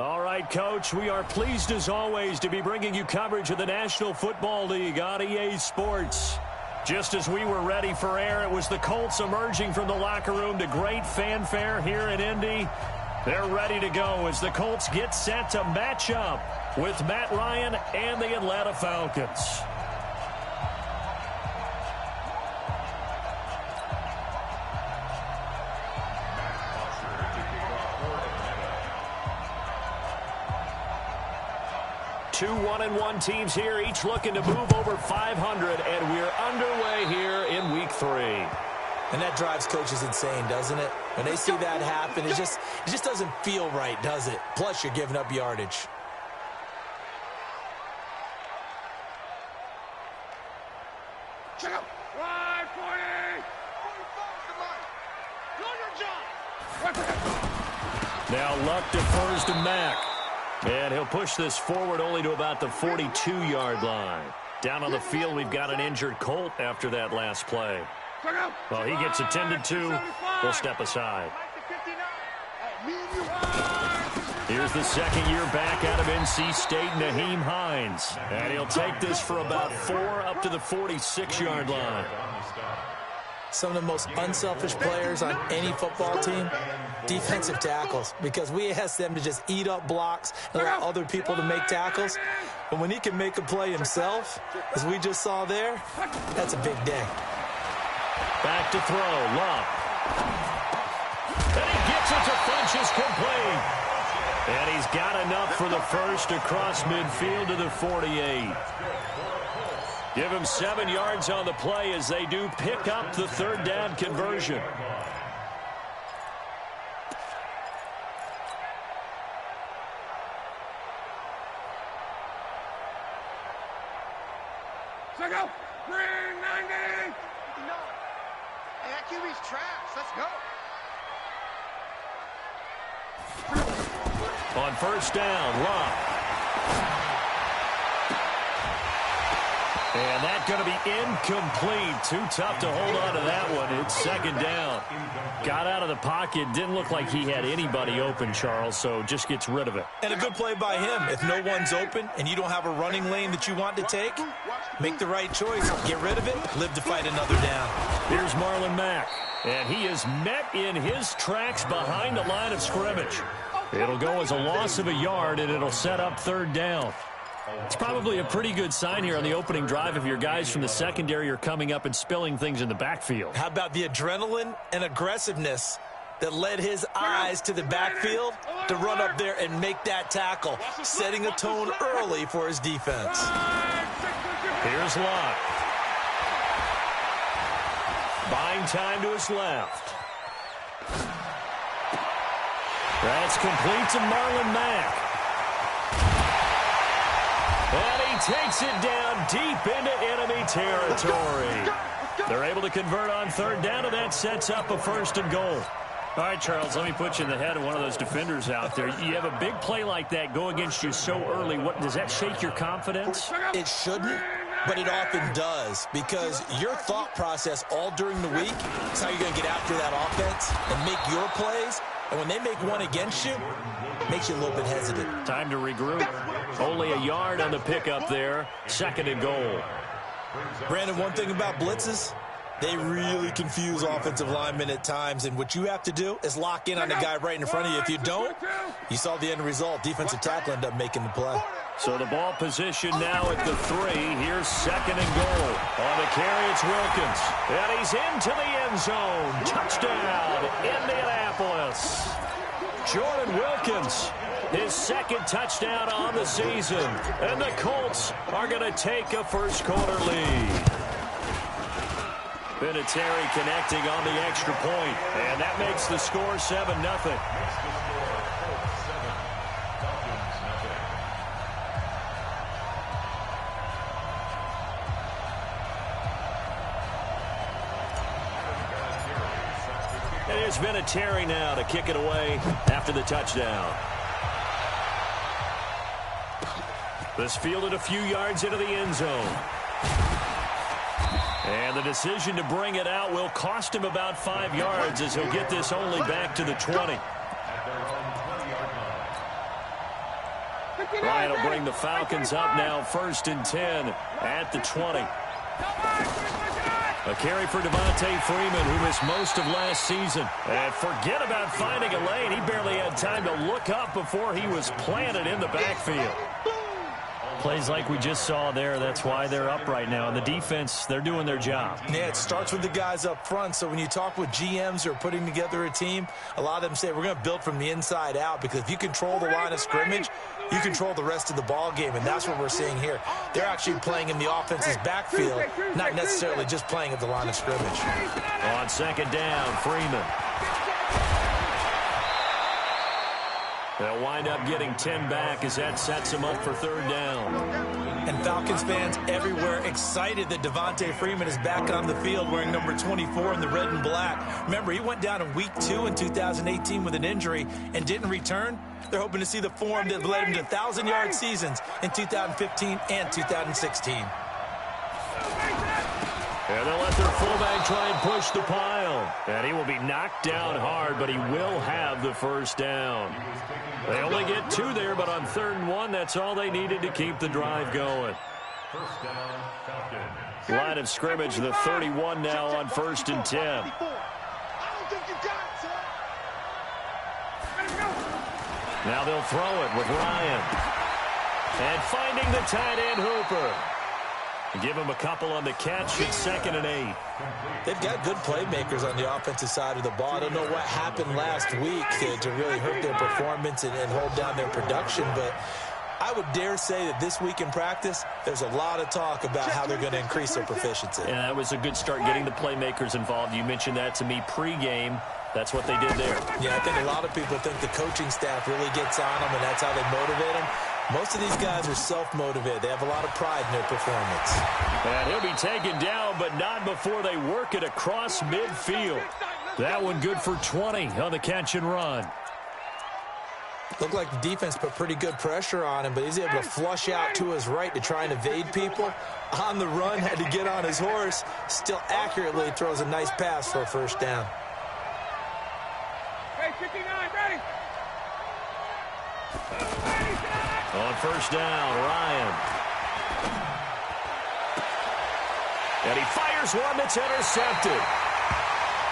All right, Coach, we are pleased as always to be bringing you coverage of the National Football League on EA Sports. Just as we were ready for air, it was the Colts emerging from the locker room to great fanfare here in Indy. They're ready to go as the Colts get set to match up with Matt Ryan and the Atlanta Falcons. Two 1-1 teams here, each looking to move over 500, and we're underway here in Week 3. And that drives coaches insane, doesn't it? When they see that happen, it just doesn't feel right, does it? Plus, you're giving up yardage. Check out. Right, 40. Do your job. Now Luck defers to Mack. And he'll push this forward only to about the 42-yard line. Down on the field, we've got an injured Colt after that last play. Well, he gets attended to. We'll step aside. Here's the second-year back out of NC State, Nyheim Hines. And he'll take this for about 4 up to the 46-yard line. Some of the most unselfish players on any football team, defensive tackles, because we ask them to just eat up blocks and allow other people to make tackles. But when he can make a play himself, as we just saw there, that's a big day. Back to throw, Luck. And he gets it to Funchess complete. And he's got enough for the first across midfield to the 48. Give him 7 yards on the play as they do pick up the third down conversion. Check out. 390. No. Hey, that QB's trash. Let's go. On first down, Luck. And that's going to be incomplete. Too tough to hold on to that one. It's second down. Got out of the pocket. Didn't look like he had anybody open, Charles, so just gets rid of it. And a good play by him. If no one's open and you don't have a running lane that you want to take, make the right choice. Get rid of it. Live to fight another down. Here's Marlon Mack. And he is met in his tracks behind the line of scrimmage. It'll go as a loss of a yard, and it'll set up third down. It's probably a pretty good sign here on the opening drive if your guys from the secondary are coming up and spilling things in the backfield. How about the adrenaline and aggressiveness that led his eyes to the backfield to run up there and make that tackle, setting a tone early for his defense. Here's Locke. Buying time to his left. That's complete to Marlon Mack. And he takes it down deep into enemy territory. They're able to convert on third down, and that sets up a first and goal. All right, Charles, let me put you in the head of one of those defenders out there. You have a big play like that go against you so early. Does that shake your confidence? It shouldn't, but it often does, because your thought process all during the week is how you're going to get after that offense and make your plays. And when they make one against you, it makes you a little bit hesitant. Time to regroup. Only a yard on the pickup there. Second and goal. Brandon, one thing about blitzes, they really confuse offensive linemen at times, and what you have to do is lock in on the guy right in front of you. If you don't, you saw the end result. Defensive tackle ended up making the play. So the ball position now at the 3. Here's second and goal. On the carry, it's Wilkins. And he's into the end zone. Touchdown, Indianapolis. Jordan Wilkins, his second touchdown on the season. And the Colts are going to take a first-quarter lead. Vinatieri connecting on the extra point, and that makes the score 7-0. It is Vinatieri now to kick it away after the touchdown. This fielded a few yards into the end zone. And the decision to bring it out will cost him about 5 yards as he'll get this only back to the 20. Ryan will bring the Falcons up now, 1st and 10 at the 20. A carry for Devontae Freeman, who missed most of last season. And forget about finding a lane. He barely had time to look up before he was planted in the backfield. Plays like we just saw there. That's why they're up right now. And the defense, they're doing their job. Yeah, it starts with the guys up front. So when you talk with GMs who are putting together a team, a lot of them say we're going to build from the inside out, because if you control the line of scrimmage, you control the rest of the ball game, and that's what we're seeing here. They're actually playing in the offense's backfield, not necessarily just playing at the line of scrimmage. On 2nd down, Freeman. They'll wind up getting 10 back as that sets them up for 3rd down. And Falcons fans everywhere excited that Devontae Freeman is back on the field wearing number 24 in the red and black. Remember, he went down in week 2 in 2018 with an injury and didn't return. They're hoping to see the form that led him to 1,000-yard seasons in 2015 and 2016. And they'll let their fullback try and push the pile. And he will be knocked down hard, but he will have the 1st down. They only get 2 there, but on 3rd and 1, that's all they needed to keep the drive going. Line of scrimmage, the 31 now on 1st and 10. Now they'll throw it with Ryan. And finding the tight end Hooper. Give him a couple on the catch. It's 2nd and 8. They've got good playmakers on the offensive side of the ball. I don't know what happened last week to really hurt their performance and hold down their production, but I would dare say that this week in practice, there's a lot of talk about how they're going to increase their proficiency. And that was a good start, getting the playmakers involved. You mentioned that to me pregame. That's what they did there. Yeah, I think a lot of people think the coaching staff really gets on them, and that's how they motivate them. Most of these guys are self-motivated. They have a lot of pride in their performance. And he'll be taken down, but not before they work it across midfield. That one good for 20 on the catch and run. Looked like the defense put pretty good pressure on him, but he's able to flush out to his right to try and evade people. On the run, had to get on his horse. Still accurately throws a nice pass for a 1st down. Hey, 59, ready. On 1st down, Ryan. And he fires one that's intercepted.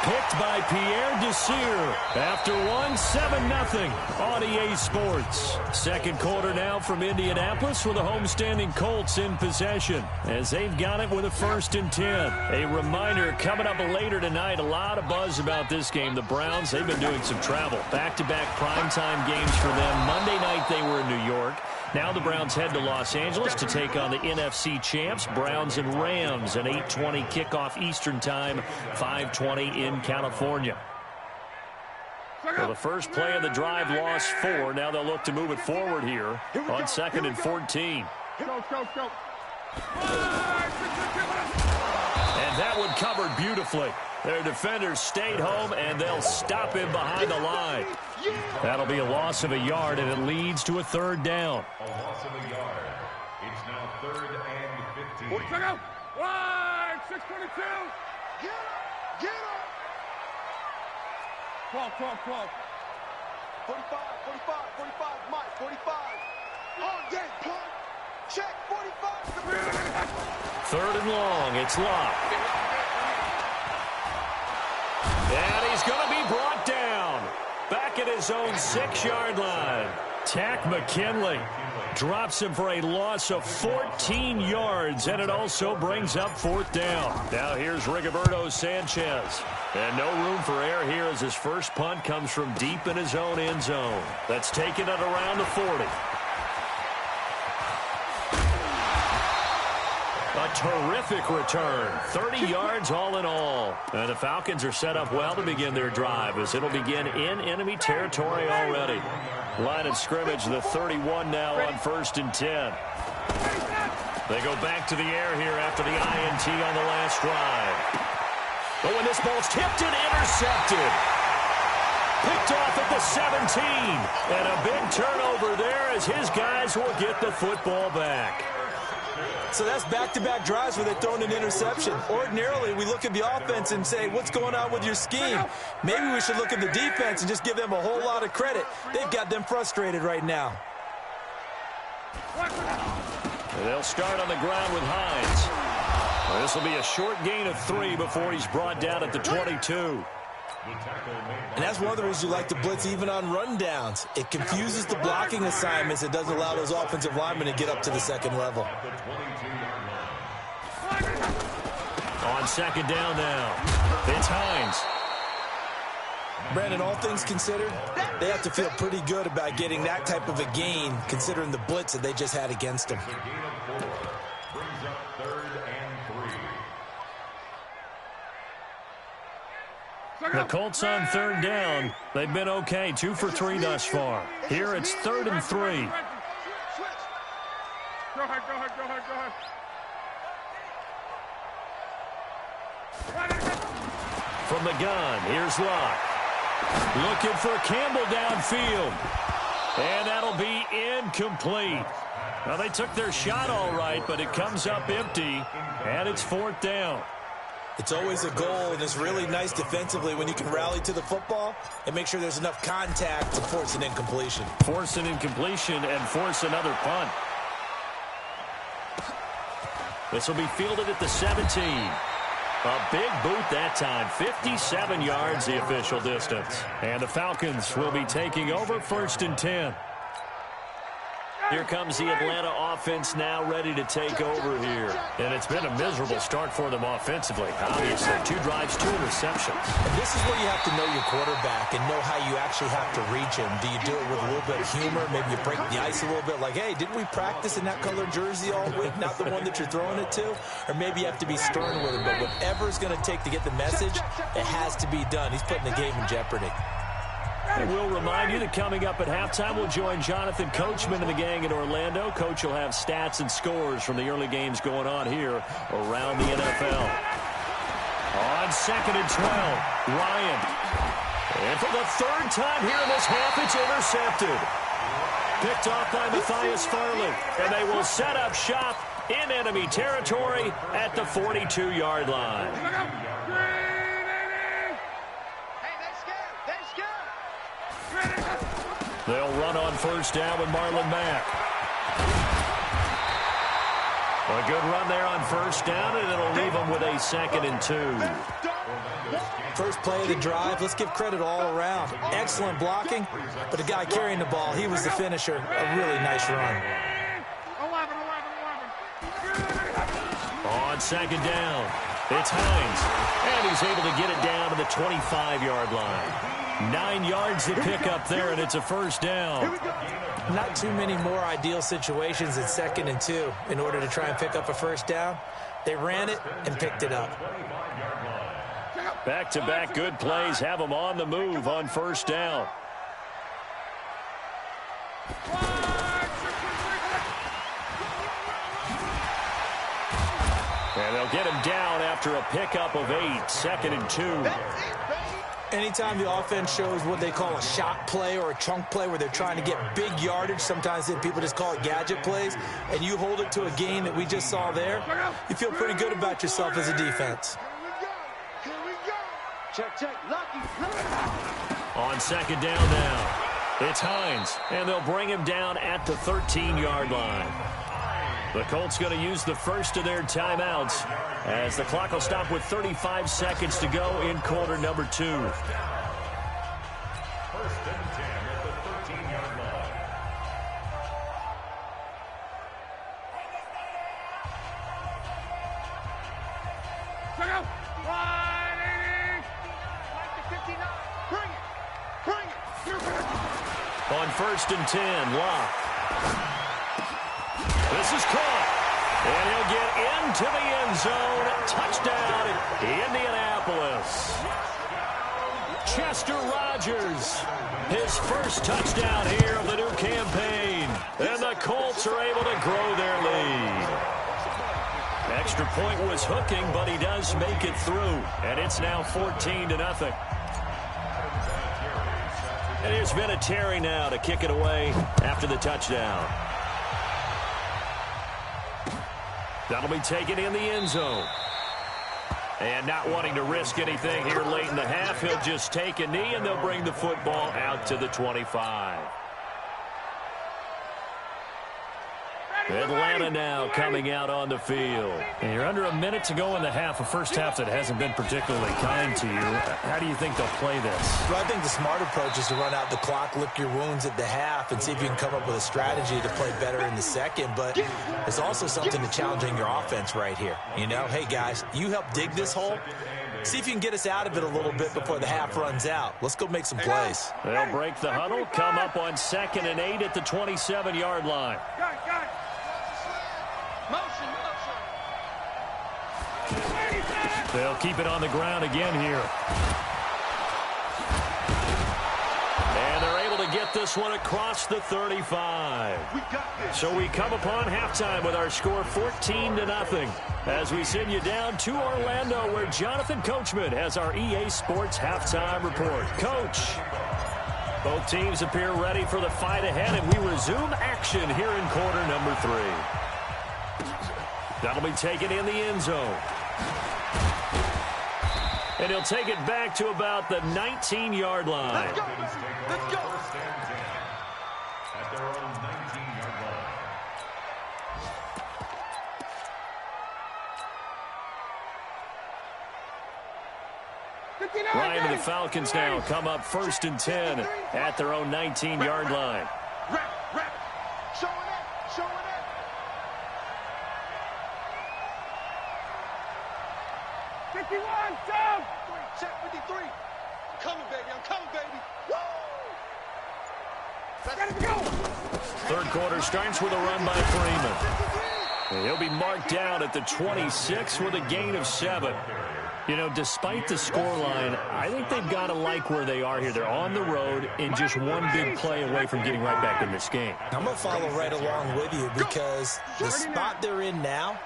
Picked by Pierre Desir. After 7-0 on EA Sports. 2nd quarter now from Indianapolis with the homestanding Colts in possession as they've got it with a 1st and 10. A reminder coming up later tonight, a lot of buzz about this game. The Browns, they've been doing some travel. Back-to-back primetime games for them. Monday night they were in New York. Now the Browns head to Los Angeles to take on the NFC champs, Browns and Rams, an 8:20 kickoff Eastern time, 5:20 in California. Well, the first play of the drive lost 4. Now they'll look to move it forward here on 2nd and 14. And that one covered beautifully. Their defenders stayed home, and they'll stop him behind the line. That'll be a loss of a yard, and it leads to a 3rd down. A loss of a yard. It's now 3rd and 15. Check out. 622. Get up. Get up. 12. 45, Mike, 45. All day, punt. Check, 45. 3rd and long. It's locked. And he's going to be brought down. Back at his own 6-yard line. Tack McKinley drops him for a loss of 14 yards, and it also brings up 4th down. Now here's Rigoberto Sanchez. And no room for error here as his first punt comes from deep in his own end zone. That's taken at around the 40. A terrific return. 30 yards all in all. And the Falcons are set up well to begin their drive as it'll begin in enemy territory already. Line of scrimmage, the 31 now on 1st and 10. They go back to the air here after the INT on the last drive. But when this ball's tipped and intercepted. Picked off at the 17. And a big turnover there as his guys will get the football back. So that's back-to-back drives where they throw an interception. Ordinarily, we look at the offense and say, what's going on with your scheme? Maybe we should look at the defense and just give them a whole lot of credit. They've got them frustrated right now. They'll start on the ground with Hines. This will be a short gain of 3 before he's brought down at the 22. And that's one of the reasons you like to blitz even on rundowns. It confuses the blocking assignments. It doesn't allow those offensive linemen to get up to the second level. On second down now, it's Hines. Brandon, all things considered, they have to feel pretty good about getting that type of a gain, considering the blitz that they just had against them. Brings up 3rd and 3. The Colts on 3rd down. They've been okay, 2 for 3 thus far. Here it's 3rd and 3. Go ahead. From the gun, here's Locke. Looking for Campbell downfield. And that'll be incomplete. Well, they took their shot all right, but it comes up empty, and it's 4th down. It's always a goal, and it's really nice defensively when you can rally to the football and make sure there's enough contact to force an incompletion. Force an incompletion and force another punt. This will be fielded at the 17. A big boot that time. 57 yards, the official distance. And the Falcons will be taking over 1st and 10. Here comes the Atlanta offense now ready to take over here. And it's been a miserable start for them offensively. Obviously, 2 drives, 2 interceptions. And this is where you have to know your quarterback and know how you actually have to reach him. Do you do it with a little bit of humor? Maybe you break the ice a little bit like, hey, didn't we practice in that color jersey all week? Not the one that you're throwing it to? Or maybe you have to be stern with him. But whatever it's going to take to get the message, it has to be done. He's putting the game in jeopardy. And we'll remind you that coming up at halftime, we'll join Jonathan Coachman and the gang in Orlando. Coach will have stats and scores from the early games going on here around the NFL. On 2nd and 12, Ryan. And for the 3rd time here in this half, it's intercepted. Picked off by Matthias Farley. And they will set up shop in enemy territory at the 42-yard line. They'll run on 1st down with Marlon Mack. A good run there on 1st down, and it'll leave them with a 2nd and 2. First play of the drive, let's give credit all around. Excellent blocking, but the guy carrying the ball, he was the finisher. A really nice run. On 2nd down, it's Hines, and he's able to get it down to the 25-yard line. 9 yards to pick up there, and it's a 1st down. Not too many more ideal situations at 2nd and 2 in order to try and pick up a 1st down. They ran it and picked it up. Back-to-back good plays have them on the move on 1st down. And they'll get him down after a pickup of 8, 2nd and 2. Anytime the offense shows what they call a shot play or a chunk play where they're trying to get big yardage, sometimes people just call it gadget plays, and you hold it to a gain that we just saw there, you feel pretty good about yourself as a defense. Here we go. Check. Lucky. On 2nd down now, it's Hines, and they'll bring him down at the 13-yard line. The Colts going to use the first of their timeouts as the clock will stop with 35 seconds to go in quarter number 2. 1st and 10 at the 13-yard line. Check out. 180. Like the 59. Bring it. On 1st and 10, Locke. This is caught, and he'll get into the end zone. Touchdown, Indianapolis. Chester Rogers, his first touchdown here of the new campaign. And the Colts are able to grow their lead. Extra point was hooking, but he does make it through. And it's now 14-0. And here's Vinatieri now to kick it away after the touchdown. That'll be taken in the end zone. And not wanting to risk anything here late in the half, he'll just take a knee, and they'll bring the football out to the 25. Atlanta now coming out on the field. And you're under a minute to go in the half, a first half that hasn't been particularly kind to you. How do you think they'll play this? Well, I think the smart approach is to run out the clock, lick your wounds at the half, and see if you can come up with a strategy to play better in the second. But there's also something to challenging your offense right here. You know, hey, guys, you help dig this hole. See if you can get us out of it a little bit before the half runs out. Let's go make some plays. They'll break the huddle, come up on 2nd and 8 at the 27-yard line. They'll keep it on the ground again here. And they're able to get this one across the 35. So we come upon halftime with our score 14-0. As we send you down to Orlando, where Jonathan Coachman has our EA Sports halftime report. Coach, both teams appear ready for the fight ahead, and we resume action here in quarter number 3. That'll be taken in the end zone. And he'll take it back to about the 19-yard line. Let's go. Let's go. At their own 19-yard line. Ryan and the Falcons now come up 1st and 10 at their own 19-yard line. Rap. Showing it. Showing it. Check 53. I'm coming, baby. I'm coming, baby. Woo! Let's go. Third quarter starts with a run by Freeman. And he'll be marked down at the 26 with a gain of 7. You know, despite the scoreline, I think they've got to like where they are here. They're on the road and just one big play away from getting right back in this game. I'm going to follow right along with you because the spot they're in now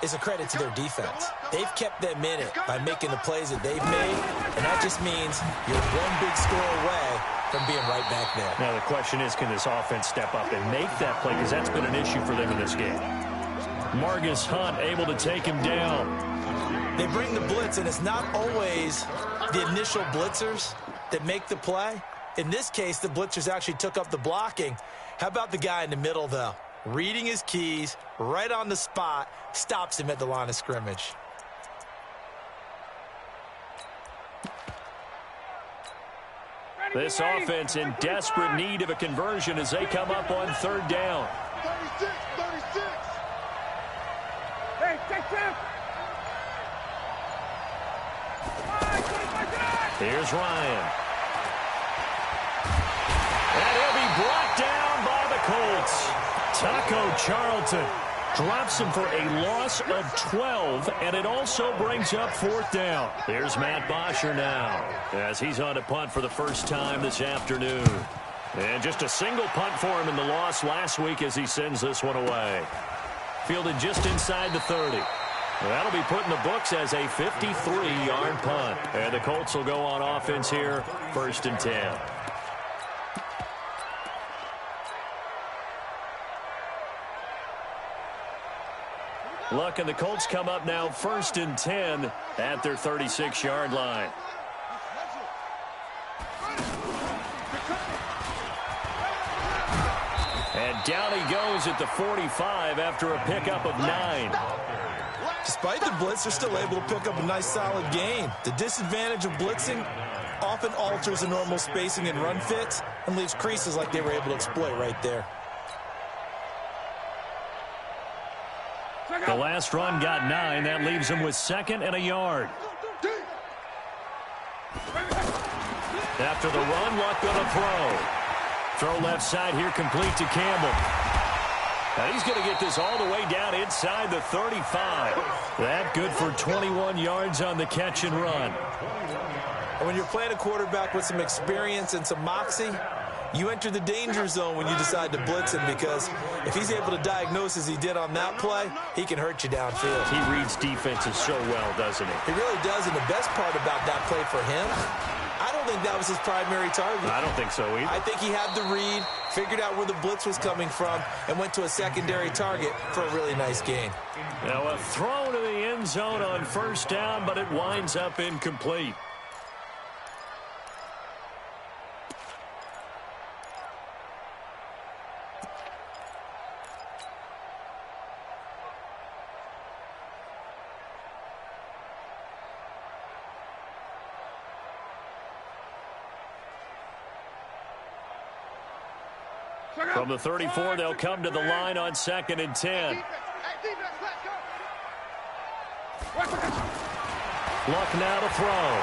is a credit to their defense. They've kept them in it by making the plays that they've made, and that just means you're one big score away from being right back there. Now the question is, can this offense step up and make that play? Because that's been an issue for them in this game. Margus Hunt able to take him down. They bring the blitz, and it's not always the initial blitzers that make the play. In this case, the blitzers actually took up the blocking. How about the guy in the middle, though? Reading his keys, right on the spot, stops him at the line of scrimmage. This offense in desperate need of a conversion as they come up on 3rd down. 36. Hey, check. Here's Ryan. And he'll be brought down by the Colts. Taco Charlton drops him for a loss of 12, and it also brings up 4th down. Here's Matt Bosher now as he's on a punt for the first time this afternoon. And just a single punt for him in the loss last week as he sends this one away. Fielded just inside the 30. That'll be put in the books as a 53-yard punt. And the Colts will go on offense here, 1st and 10. Look, and the Colts come up now 1st and 10 at their 36-yard line. And down he goes at the 45 after a pickup of 9. Despite the blitz, they're still able to pick up a nice, solid gain. The disadvantage of blitzing often alters the normal spacing and run fits and leaves creases like they were able to exploit right there. The last run got 9. That leaves him with 2nd and a yard. After the run, Luck gonna throw. Throw left side here, complete to Campbell. Now he's going to get this all the way down inside the 35. That good for 21 yards on the catch and run. And when you're playing a quarterback with some experience and some moxie, you enter the danger zone when you decide to blitz him, because if he's able to diagnose as he did on that play, he can hurt you downfield. He reads defenses so well, doesn't he? He really does, and the best part about that play for him, I don't think that was his primary target. I don't think so either. I think he had the read, figured out where the blitz was coming from, and went to a secondary target for a really nice gain. Now a throw to the end zone on 1st down, but it winds up incomplete. From the 34, they'll come to the line on 2nd and 10. Luck now to throw.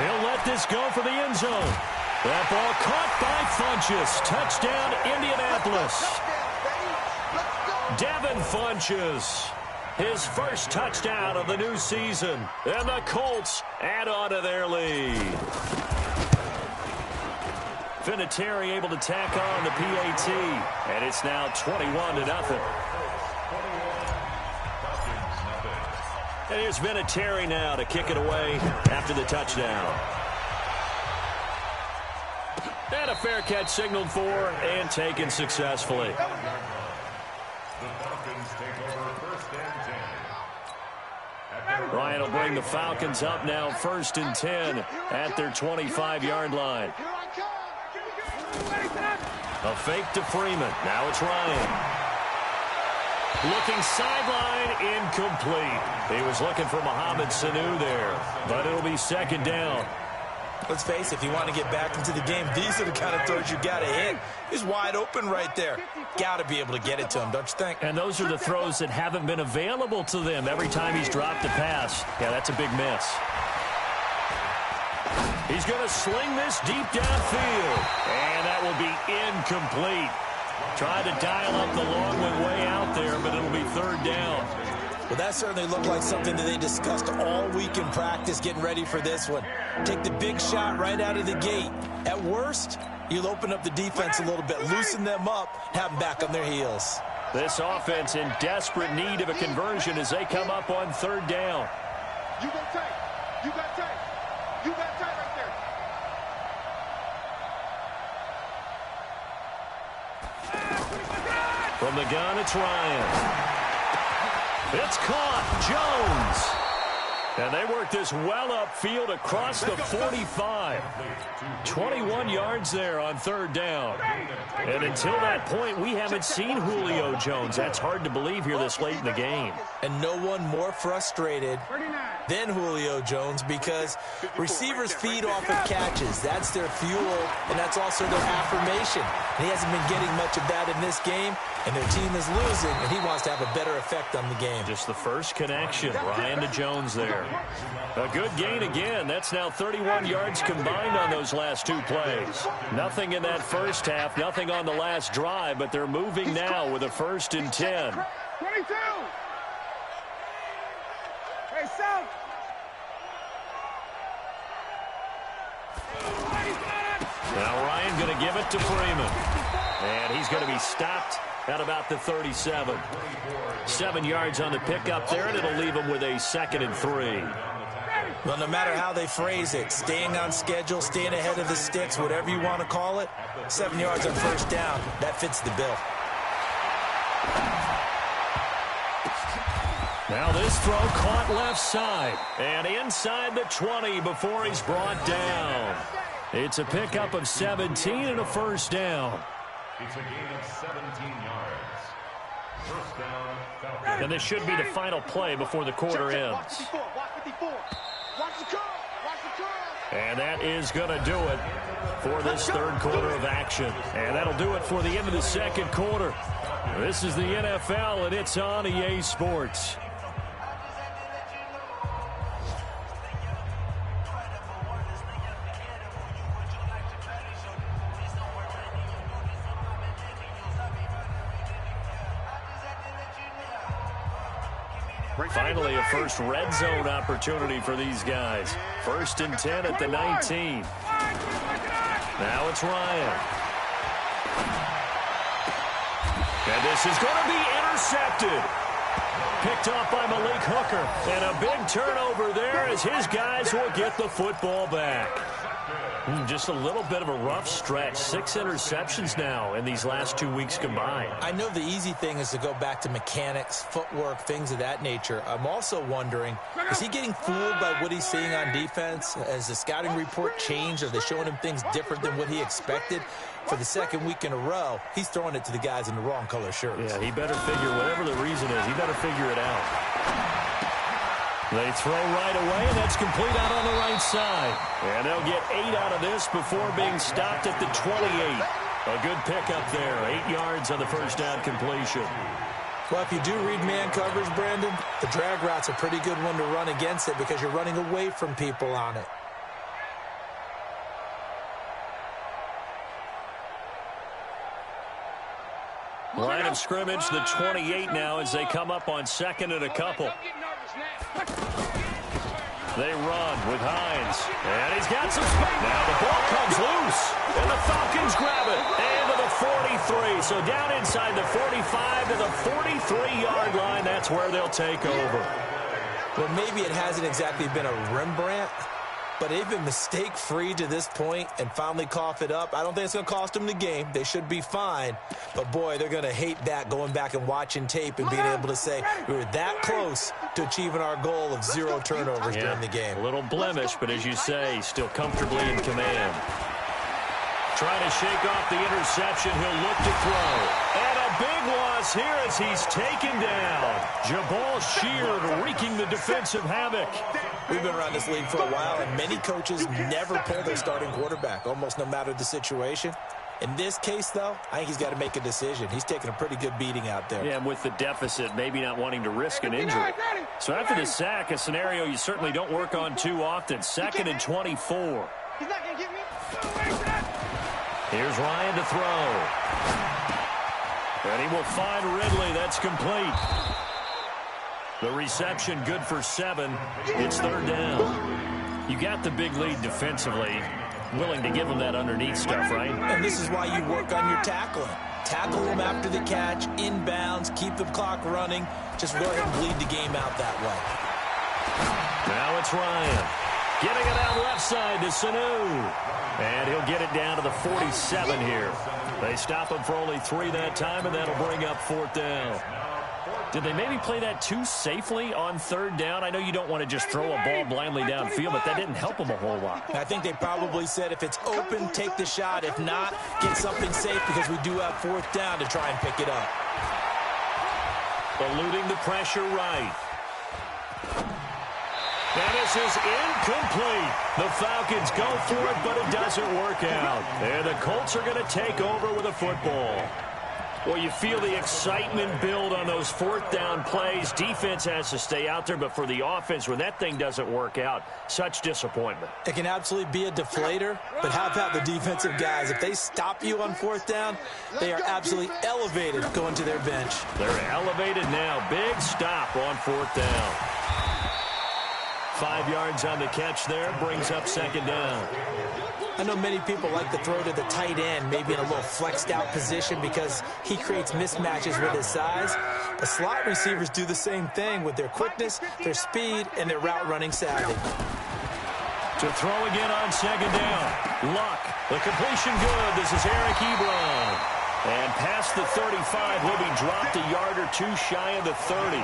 He'll let this go for the end zone. That ball caught by Funchess. Touchdown, Indianapolis. Devin Funchess, his first touchdown of the new season. And the Colts add on to their lead. Vinatieri able to tack on the PAT. And it's now 21-0. And here's Vinatieri now to kick it away after the touchdown. And a fair catch signaled for and taken successfully. Ryan will bring the Falcons up now 1st and 10 at their 25-yard line. A fake to Freeman. Now it's Ryan. Looking sideline, incomplete. He was looking for Mohamed Sanu there, but it'll be 2nd down. Let's face it, if you want to get back into the game, these are the kind of throws you got to hit. He's wide open right there. Got to be able to get it to him, don't you think? And those are the throws that haven't been available to them every time he's dropped a pass. Yeah, that's a big miss. He's going to sling this deep downfield, and that will be incomplete. Tried to dial up the long one way out there, but it'll be 3rd down. Well, that certainly looked like something that they discussed all week in practice, getting ready for this one. Take the big shot right out of the gate. At worst, you'll open up the defense a little bit, loosen them up, have them back on their heels. This offense in desperate need of a conversion as they come up on 3rd down. You go tight. You got tight. You got tight right there. From the gun, it's Ryan. It's caught. Jones. And they work this well upfield across the 45. 21 yards there on 3rd down. And until that point, we haven't seen Julio Jones. That's hard to believe here this late in the game. And no one more frustrated than Julio Jones because receivers feed off of catches. That's their fuel, and that's also their affirmation. And he hasn't been getting much of that in this game, and their team is losing, and he wants to have a better effect on the game. Just the first connection, Ryan to Jones there. A good gain again. That's now 31 yards combined on those last 2 plays. Nothing in that first half, nothing on the last drive, but they're moving now with a 1st and 10. 22. Hey, South. Now Ryan going to give it to Freeman. And he's going to be stopped at about the 37. 7 yards on the pickup there, and it'll leave him with a 2nd and 3. Well, no matter how they phrase it, staying on schedule, staying ahead of the sticks, whatever you want to call it, 7 yards on 1st down, that fits the bill. Now this throw caught left side and inside the 20 before he's brought down. It's a pickup of 17 and a 1st down. It's a gain of 17 yards. 1st down, Falcons. And this should be the final play before the quarter ends. And that is going to do it for this 3rd quarter of action. And that'll do it for the end of the 2nd quarter. This is the NFL, and it's on EA Sports. Finally, a first red zone opportunity for these guys. 1st and 10 at the 19. Now it's Ryan. And this is going to be intercepted. Picked off by Malik Hooker. And a big turnover there as his guys will get the football back. Just a little bit of a rough stretch. 6 interceptions now in these last 2 weeks combined. I know the easy thing is to go back to mechanics, footwork, things of that nature. I'm also wondering, is he getting fooled by what he's seeing on defense? Has the scouting report changed? Are they showing him things different than what he expected? For the 2nd week in a row, he's throwing it to the guys in the wrong color shirts. Yeah, he better figure, whatever the reason is, he better figure it out. They throw right away, and that's complete out on the right side. And they'll get 8 out of this before being stopped at the 28. A good pickup there. 8 yards on the first down completion. Well, if you do read man coverage, Brandon, the drag route's a pretty good one to run against it because you're running away from people on it. Line of scrimmage, the 28 now as they come up on second and a couple. They run with Hines. And he's got some space. Now the ball comes loose. And the Falcons grab it. And to the 43. So down inside the 45 to the 43-yard line. That's where they'll take over. Well, maybe it hasn't exactly been a Rembrandt, but they've been mistake-free to this point and finally cough it up. I don't think it's going to cost them the game. They should be fine. But, boy, they're going to hate that, going back and watching tape and being able to say we were that close to achieving our goal of 0 turnovers during the game. A little blemish, but as you say, still comfortably in command. Trying to shake off the interception. He'll look to throw. And a big loss here as he's taken down. Jabal Sheard wreaking the defensive havoc. We've been around this league for a while, and many coaches never pull their starting quarterback, almost no matter the situation. In this case, though, I think he's got to make a decision. He's taking a pretty good beating out there. Yeah, and with the deficit, maybe not wanting to risk an injury. So after the sack, a scenario you certainly don't work on too often. 2nd and 24. He's not going to get me. Here's Ryan to throw. And he will find Ridley. That's complete. The reception good for 7. It's 3rd down. You got the big lead defensively. Willing to give them that underneath stuff, right? And this is why you work on your tackling. Tackle them after the catch, inbounds, keep the clock running. Just go ahead and bleed the game out that way. Now it's Ryan. Getting it out left side to Sanu. And he'll get it down to the 47 here. They stop him for only 3 that time, and that'll bring up 4th down. Did they maybe play that too safely on 3rd down? I know you don't want to just throw a ball blindly downfield, but that didn't help them a whole lot. I think they probably said if it's open, take the shot. If not, get something safe because we do have 4th down to try and pick it up. Eluding the pressure right. And this is incomplete. The Falcons go for it, but it doesn't work out. And the Colts are going to take over with a football. Well, you feel the excitement build on those 4th down plays. Defense has to stay out there, but for the offense, when that thing doesn't work out, such disappointment. It can absolutely be a deflator, but how about the defensive guys? If they stop you on 4th down, they are absolutely elevated going to their bench. They're elevated now. Big stop on 4th down. 5 yards on the catch there, brings up 2nd down. I know many people like to throw to the tight end, maybe in a little flexed out position because he creates mismatches with his size. The slot receivers do the same thing with their quickness, their speed, and their route running savvy. To throw again on 2nd down. Luck. The completion good. This is Eric Ebron. And past the 35, he'll be dropped a yard or 2 shy of the 30.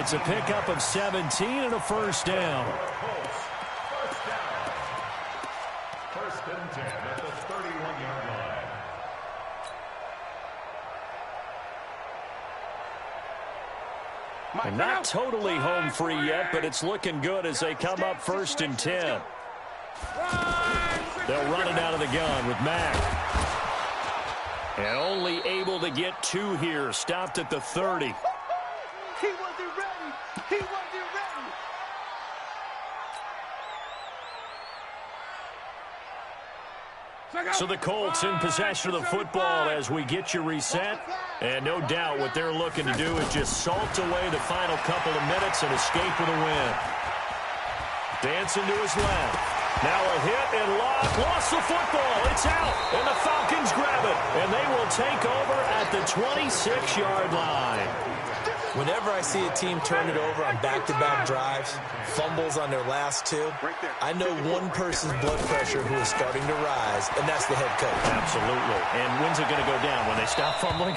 It's a pickup of 17 and a 1st down. And not totally home free yet, but it's looking good as they come up 1st and 10. They'll run it out of the gun with Mack. And only able to get 2 here. Stopped at the 30. He wasn't ready. He wasn't ready. So the Colts in possession of the football as we get you reset. And no doubt what they're looking to do is just salt away the final couple of minutes and escape with a win. Dancing to his left. Now a hit and lock. Lost the football. It's out. And the Falcons grab it. And they will take over at the 26-yard line. Whenever I see a team turn it over on back-to-back drives, fumbles on their last 2, I know one person's blood pressure who is starting to rise, and that's the head coach. Absolutely. And when's it going to go down? When they stop fumbling?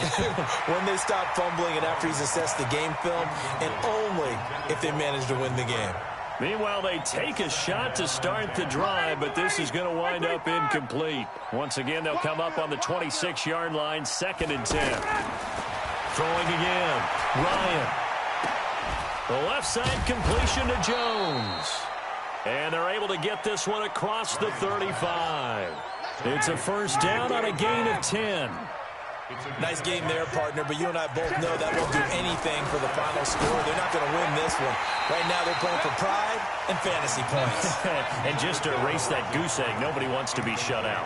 When they stop fumbling and after he's assessed the game film, and only if they manage to win the game. Meanwhile, they take a shot to start the drive, but this is going to wind up incomplete. Once again, they'll come up on the 26-yard line, 2nd and 10. Throwing again. Ryan. The left side completion to Jones. And they're able to get this one across the 35. It's a first down on a gain of 10. Nice game there, partner, but you and I both know that won't do anything for the final score. They're not going to win this one. Right now they're playing for pride and fantasy points. And just to erase that goose egg, nobody wants to be shut out.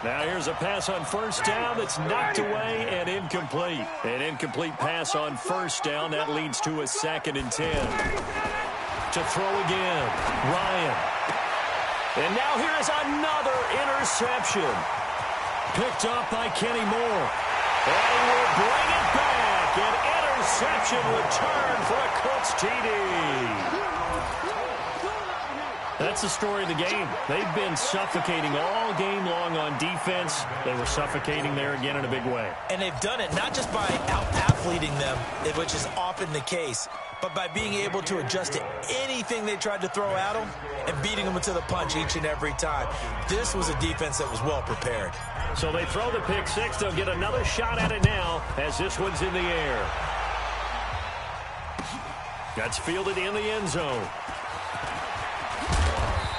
Now here's a pass on first down that's knocked away and incomplete. An incomplete pass on first down. That leads to a 2nd and 10. To throw again, Ryan. And now here is another interception. Picked up by Kenny Moore. And he will bring it back. An interception return for a Colts TD. That's the story of the game. They've been suffocating all game long on defense. They were suffocating there again in a big way. And they've done it not just by out-athleting them, which is often the case, but by being able to adjust to anything they tried to throw at them and beating them to the punch each and every time. This was a defense that was well prepared. So they throw the pick six. They'll get another shot at it now as this one's in the air. That's fielded in the end zone.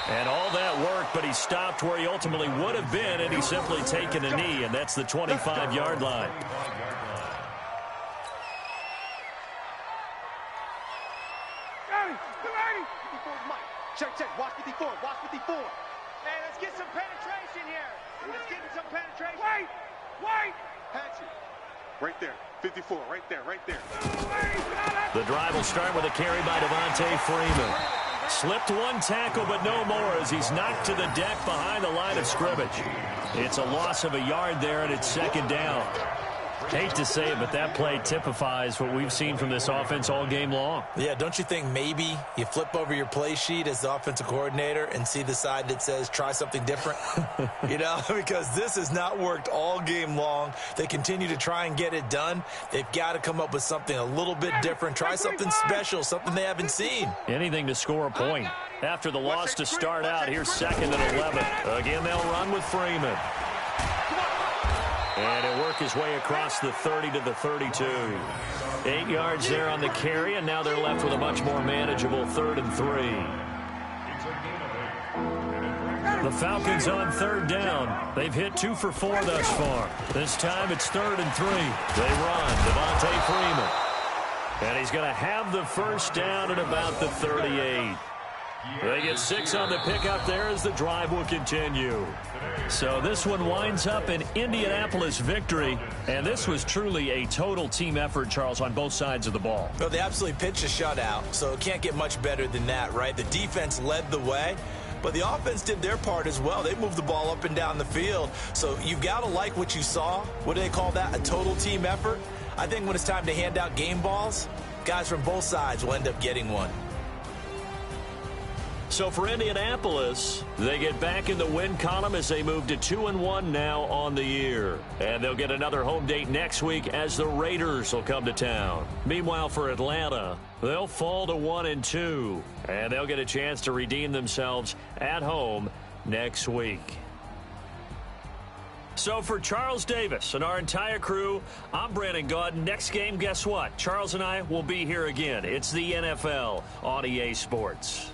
And all that work, but he stopped where he ultimately would have been, and he's simply taken a knee, and that's the 25-yard line. Check. Watch 54. Hey, let's get some penetration here. Let's get some penetration. Wait. Patch it. Right there. 54. Right there. The drive will start with a carry by Devontae Freeman. Slipped one tackle, but no more as he's knocked to the deck behind the line of scrimmage. It's a loss of a yard there, and it's 2nd down. Hate to say it, but that play typifies what we've seen from this offense all game long. Yeah, don't you think maybe you flip over your play sheet as the offensive coordinator and see the side that says try something different? Because this has not worked all game long. They continue to try and get it done. They've got to come up with something a little bit different. Try something special, something they haven't seen. Anything to score a point. After the loss to start out, here's 2nd and 11. Again, they'll run with Freeman. And he'll work his way across the 30 to the 32. 8 yards there on the carry, and now they're left with a much more manageable 3rd and 3. The Falcons on 3rd down. They've hit 2 for 4 thus far. This time it's 3rd and 3. They run. Devontae Freeman. And he's going to have the first down at about the 38. They get 6 on the pickup there as the drive will continue. So this one winds up an Indianapolis victory, and this was truly a total team effort, Charles, on both sides of the ball. Well, they absolutely pitched a shutout, so it can't get much better than that, right? The defense led the way, but the offense did their part as well. They moved the ball up and down the field, so you've got to like what you saw. What do they call that? A total team effort? I think when it's time to hand out game balls, guys from both sides will end up getting one. So for Indianapolis, they get back in the win column as they move to 2-1 now on the year. And they'll get another home date next week as the Raiders will come to town. Meanwhile, for Atlanta, they'll fall to 1-2. And they'll get a chance to redeem themselves at home next week. So for Charles Davis and our entire crew, I'm Brandon Gaudin. Next game, guess what? Charles and I will be here again. It's the NFL on EA Sports.